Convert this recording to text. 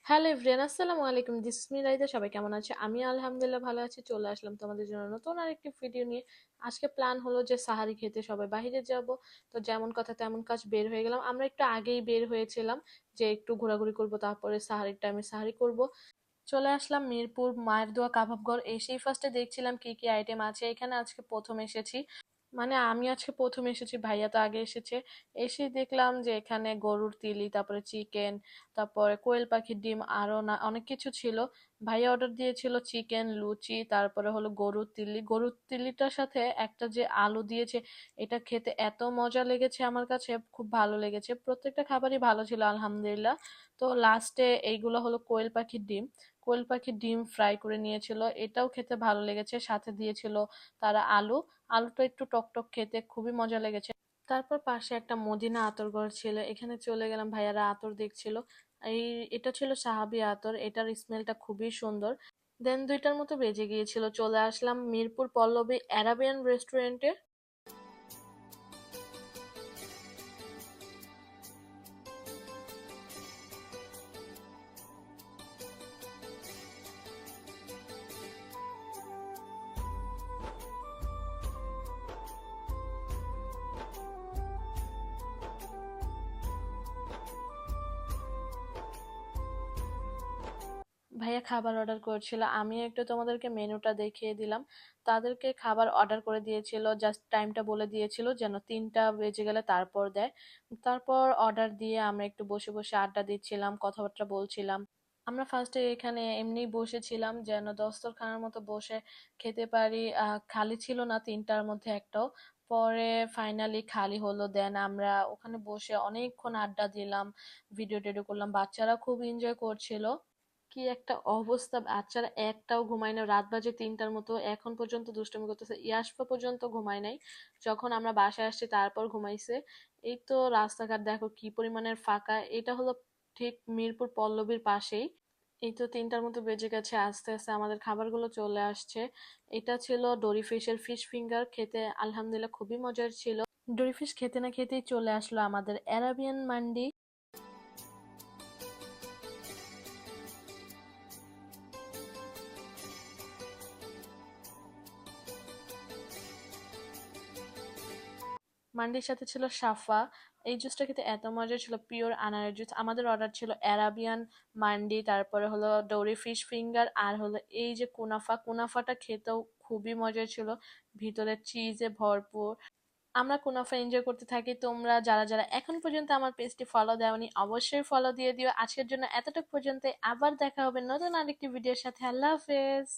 Hello everyone, আসসালামু আলাইকুম। This is me Raida. সবাই কেমন আছে? আমি আলহামদুলিল্লাহ ভালো আছি। চলে আসলাম তোমাদের জন্য নতুন আরেকটি ভিডিও নিয়ে। আজকে প্ল্যান হলো যে সাহারি খেতে সবাই বাইরে যাব। তো যেমন কথা তেমন কাজ, বের হয়ে গেলাম। আমরা একটু আগেই বের হয়েছিলাম যে একটু ঘোরাঘুরি করব, তারপরে সাহারির টাইমে সাহারি করব। চলে আসলাম মিরপুর মায়ের দোয়া কাবাবঘর। এসেই ফার্স্টে দেখছিলাম কি কি আইটেম আছে এখানে। আজকে প্রথম এসেছি, মানে আমি আজকে প্রথম এসেছি, ভাইয়া তো আগে এসেছে। এসে দেখলাম যে এখানে গরুর তিলি, তারপরে চিকেন, তারপরে কোয়েল পাখির ডিম, আরো না অনেক কিছু ছিল। ভাইয়া অর্ডার দিয়েছিল চিকেন, লুচি, তারপরে হলো গরুর তিলি। গরুর তিলিটার সাথে একটা যে আলু দিয়েছে, এটা খেতে এত মজা লেগেছে আমার কাছে, খুব ভালো লেগেছে। প্রত্যেকটা খাবারই ভালো ছিল আলহামদুলিল্লাহ। তো লাস্টে এইগুলো হলো কোয়েল পাখির ডিম। কোয়েল পাখির ডিম ফ্রাই করে নিয়েছিল, এটাও খেতে ভালো লেগেছে। সাথে দিয়েছিল তারা আলু। আলুটা একটু টকটক, খেতে খুবই মজা লেগেছে। তারপর পাশে একটা মদিনা আতর ঘর ছিল, এখানে চলে গেলাম। ভাইয়ারা আতর দেখছিল। এই এটা ছিল সাহাবি আতর, এটার স্মেলটা খুবই সুন্দর। দেন 2টার মতো বেজে গিয়েছিল, চলে আসলাম মিরপুর পল্লবী অ্যারাবিয়ান রেস্টুরেন্টে। ভাইয়া খাবার অর্ডার করেছিল, আমি একটু তোমাদেরকে মেনুটা দেখিয়ে দিলাম। তাদেরকে খাবার অর্ডার করে দিয়েছিল, জাস্ট টাইমটা বলে দিয়েছিল যেন 3টা বেজে গেলে তারপর দেয়। তারপর অর্ডার দিয়ে আমরা একটু বসে বসে আড্ডা দিচ্ছিলাম, কথাবার্তা বলছিলাম। আমরা ফার্স্টে এখানে এমনি বসেছিলাম যেন দস্তরখানার মতো বসে খেতে পারি। খালি ছিল না 3টার মধ্যে একটাও। পরে ফাইনালি খালি হলো, দেন আমরা ওখানে বসে অনেকক্ষণ আড্ডা দিলাম, ভিডিও টিডিও করলাম। বাচ্চারা খুব এনজয় করছিল। কি একটা অবস্থা, বাচ্চারা একটাও ঘুমায় না। রাত বাজে 3টার মতো, এখন পর্যন্ত দুষ্টুমি করতেছে। ইয়াসপা পর্যন্ত ঘুমায় নাই, যখন আমরা বাসায় আসছি তারপর ঘুমাইছে। এই তো রাস্তাঘাট দেখো কি পরিমাণের ফাঁকা। এটা হলো ঠিক মিরপুর পল্লবীর পাশেই। এই তো 3টার মতো বেজে গেছে, আস্তে আস্তে আমাদের খাবারগুলো চলে আসছে। এটা ছিল ডোরি ফিশের ফিশ ফিঙ্গার, খেতে আলহামদুলিল্লাহ খুবই মজার ছিল। ডোরি ফিশ খেতে না খেতেই চলে আসলো আমাদের অ্যারাবিয়ান মান্ডি। মান্ডির সাথে ছিল সাফা। এই জুসটা খেতে এত মজা ছিল, পিওর আনারের জুস। আমাদের অর্ডার ছিল অ্যারাবিয়ান মান্ডি, তারপরে হলো ডোরি ফিশ ফিঙ্গার, আর হলো এই যে কুনাফা। কুনাফাটা খেতেও খুবই মজা ছিল, ভিতরে চিজে ভরপুর। আমরা কুনাফা এনজয় করতে থাকি। তোমরা যারা যারা এখন পর্যন্ত আমার পেজটি ফলো দেওনি, অবশ্যই ফলো দিয়ে দিও। আজকের জন্য এতটুকু পর্যন্ত, আবার দেখা হবে নতুন আরেকটি ভিডিওর সাথে। আল্লাহ হাফেজ।